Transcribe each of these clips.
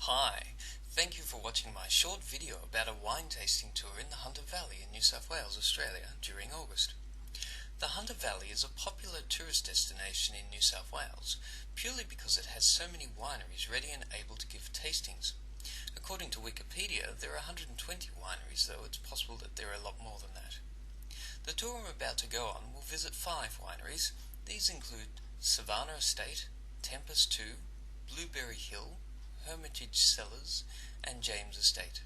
Hi, thank you for watching my short video about a wine tasting tour in the Hunter Valley in New South Wales, Australia during August. The Hunter Valley is a popular tourist destination in New South Wales purely because it has so many wineries ready and able to give tastings. According to Wikipedia, there are 120 wineries, though it's possible that there are a lot more than that. The tour I'm about to go on will visit 5 wineries. These include Savannah Estate, Tempest-Wine, Blueberry Hill, Hermitage Cellars and James Estate.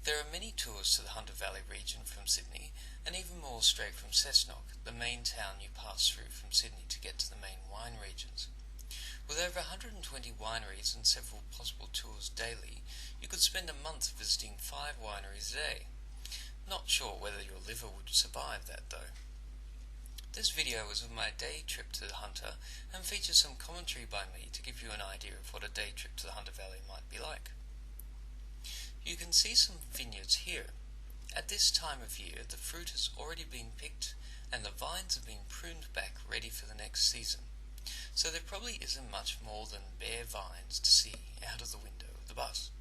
There are many tours to the Hunter Valley region from Sydney, and even more straight from Cessnock, the main town you pass through from Sydney to get to the main wine regions. With over 120 wineries and several possible tours daily, you could spend a month visiting 5 wineries a day. Not sure whether your liver would survive that though. This video is of my day trip to the Hunter and features some commentary by me to give you an idea of what a day trip to the Hunter Valley might be like. You can see some vineyards here. At this time of year, the fruit has already been picked and the vines have been pruned back ready for the next season. So there probably isn't much more than bare vines to see out of the window of the bus.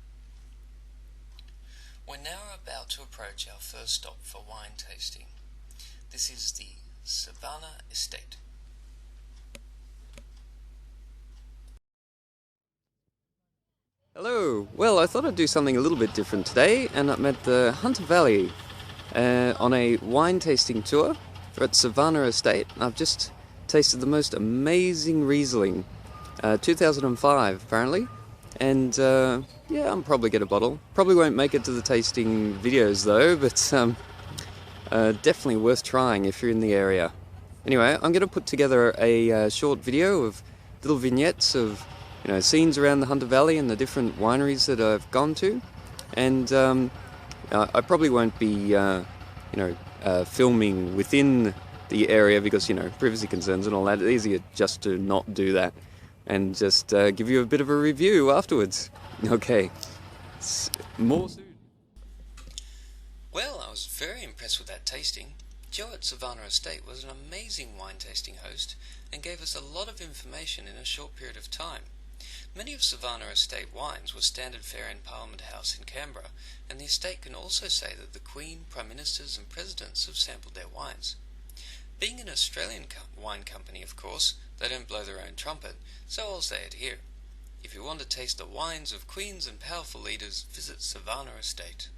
We're now about to approach our first stop for wine tasting. This is the Savannah Estate. Hello! Well, I thought I'd do something a little bit different today, and I'm at the Hunter Valley on a wine tasting tour. We're at Savannah Estate. I've just tasted the most amazing Riesling, 2005 apparently, and yeah, I'm probably get a bottle. Probably won't make it to the tasting videos though, but definitely worth trying if you're in the area. Anyway, I'm going to put together a short video of little vignettes of scenes around the Hunter Valley and the different wineries that I've gone to, and I probably won't be filming within the area because privacy concerns and all that. It's easier just to not do that and just give you a bit of a review afterwards. Okay, more soon. Well, I was very impressed with that tasting. Joe at Savannah Estate was an amazing wine tasting host and gave us a lot of information in a short period of time. Many of Savannah Estate wines were standard fare in Parliament House in Canberra, and the estate can also say that the Queen, Prime Ministers and Presidents have sampled their wines. Being an Australian wine company, of course, they don't blow their own trumpet, so I'll say it here. If you want to taste the wines of queens and powerful leaders, visit Savannah Estate.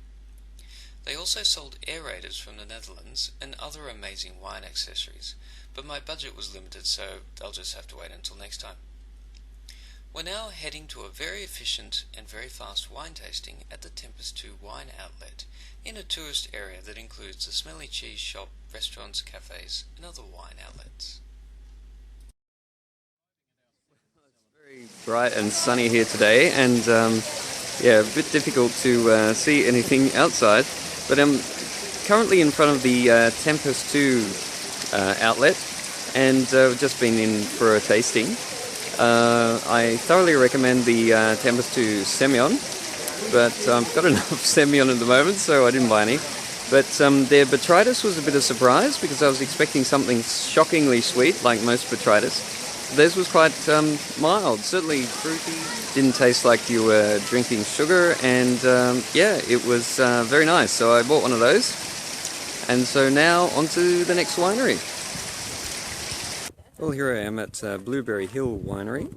They also sold aerators from the Netherlands and other amazing wine accessories, but my budget was limited, so I'll just have to wait until next time. We're now heading to a very efficient and very fast wine tasting at the Tempest-Wine Outlet in a tourist area that includes the Smelly Cheese Shop, restaurants, cafes and other wine outlets. Very bright and sunny here today, and yeah, a bit difficult to see anything outside, but I'm currently in front of the Tempest-Wine Outlet, and I've just been in for a tasting. I thoroughly recommend the Tempest-Wine Semillon, but I've got enough Semillon at the moment, so I didn't buy any. But their Botrytis was a bit of a surprise because I was expecting something shockingly sweet, like most Botrytis. Theirs was quite mild, certainly fruity, didn't taste like you were drinking sugar, and yeah, it was very nice. So I bought one of those, and so now on to the next winery. Well, here I am at Blueberry Hill Winery,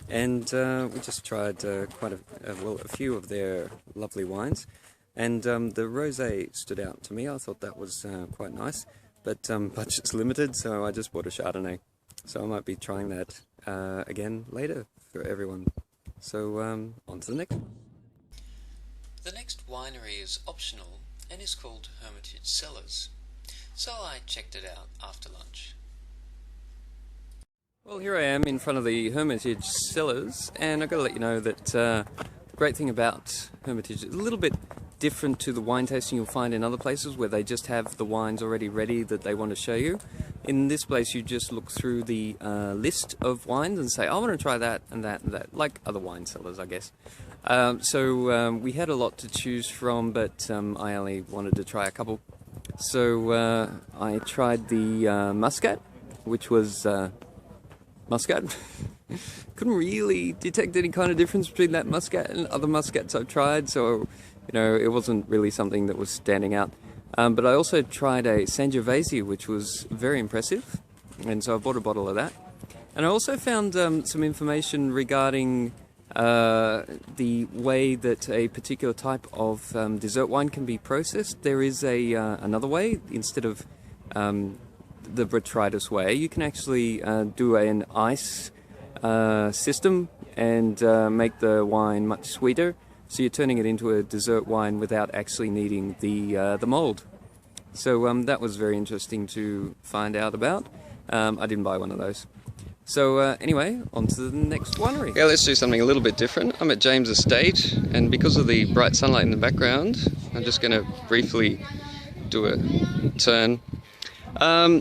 and we just tried quite a few of their lovely wines, and the rosé stood out to me. I thought that was quite nice, but budget's limited, so I just bought a Chardonnay. So I might be trying that again later for everyone. So on to the next one. The next winery is optional and is called Hermitage Cellars, so I checked it out after lunch. Well, here I am in front of the Hermitage Cellars, and I've got to let you know that the great thing about Hermitage is a little bit different to the wine tasting you'll find in other places where they just have the wines already ready that they want to show you. In this place you just look through the list of wines and say, I want to try that and that and that, like other wine cellars, I guess. So we had a lot to choose from, but I only wanted to try a couple. So I tried the Muscat, which was Muscat. couldn't really detect any kind of difference between that muscat and other muscats I've tried, so it wasn't really something that was standing out. But I also tried a Sangiovese, which was very impressive, and so I bought a bottle of that. And I also found some information regarding the way that a particular type of dessert wine can be processed. There is another way. Instead of the botrytis way, you can actually do an ice system and make the wine much sweeter. So you're turning it into a dessert wine without actually needing the mold. So that was very interesting to find out about. I didn't buy one of those. So anyway, on to the next winery. Yeah, let's do something a little bit different. I'm at James Estate, and because of the bright sunlight in the background, I'm just going to briefly do a turn.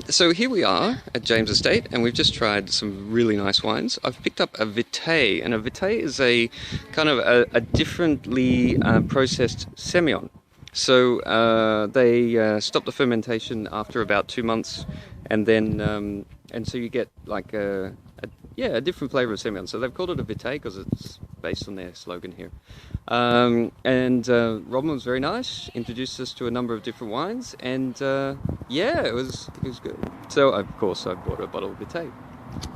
So here we are at James Estate, and we've just tried some really nice wines. I've picked up a Vitae, and a Vitae is a kind of a differently processed Semillon. So they stop the fermentation after about 2 months, and then and so you get like a different flavour of Semillon. So they've called it a Vitae because it's based on their slogan here. And Robin was very nice, introduced us to a number of different wines, and yeah, it was good. So of course I bought a bottle of Vitae.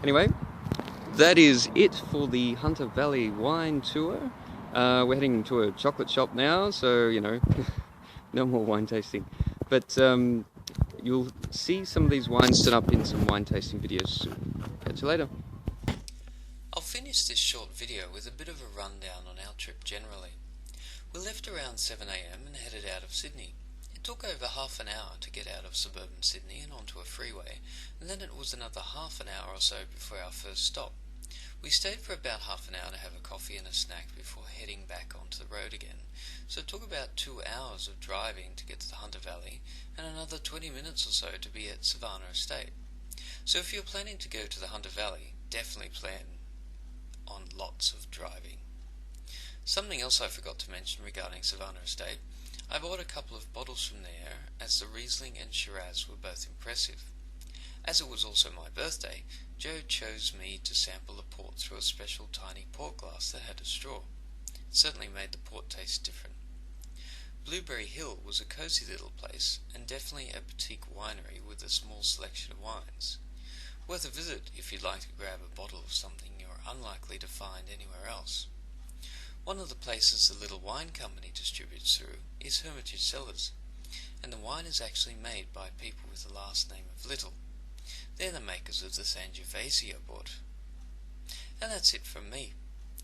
Anyway, that is it for the Hunter Valley wine tour. We're heading to a chocolate shop now, so no more wine tasting. But you'll see some of these wines turn up in some wine tasting videos soon. Catch you later. I'll finish this short video with a bit of a rundown on our trip generally. We left around 7 AM and headed out of Sydney. It took over half an hour to get out of suburban Sydney and onto a freeway, and then it was another half an hour or so before our first stop. We stayed for about half an hour to have a coffee and a snack before heading back onto the road again. So it took about 2 hours of driving to get to the Hunter Valley, and another 20 minutes or so to be at Savannah Estate. So if you're planning to go to the Hunter Valley, definitely plan on lots of driving. Something else I forgot to mention regarding Savannah Estate, I bought a couple of bottles from there, as the Riesling and Shiraz were both impressive. As it was also my birthday, Joe chose me to sample the port through a special tiny port glass that had a straw. It certainly made the port taste different. Blueberry Hill was a cosy little place, and definitely a boutique winery with a small selection of wines. Worth a visit if you'd like to grab a bottle of something you're unlikely to find anywhere else. One of the places the Little Wine Company distributes through is Hermitage Cellars, and the wine is actually made by people with the last name of Little. They're the makers of the Sangiovese I bought. And that's it from me.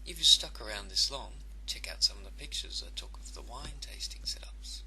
If you stuck around this long, check out some of the pictures I took of the wine tasting setups.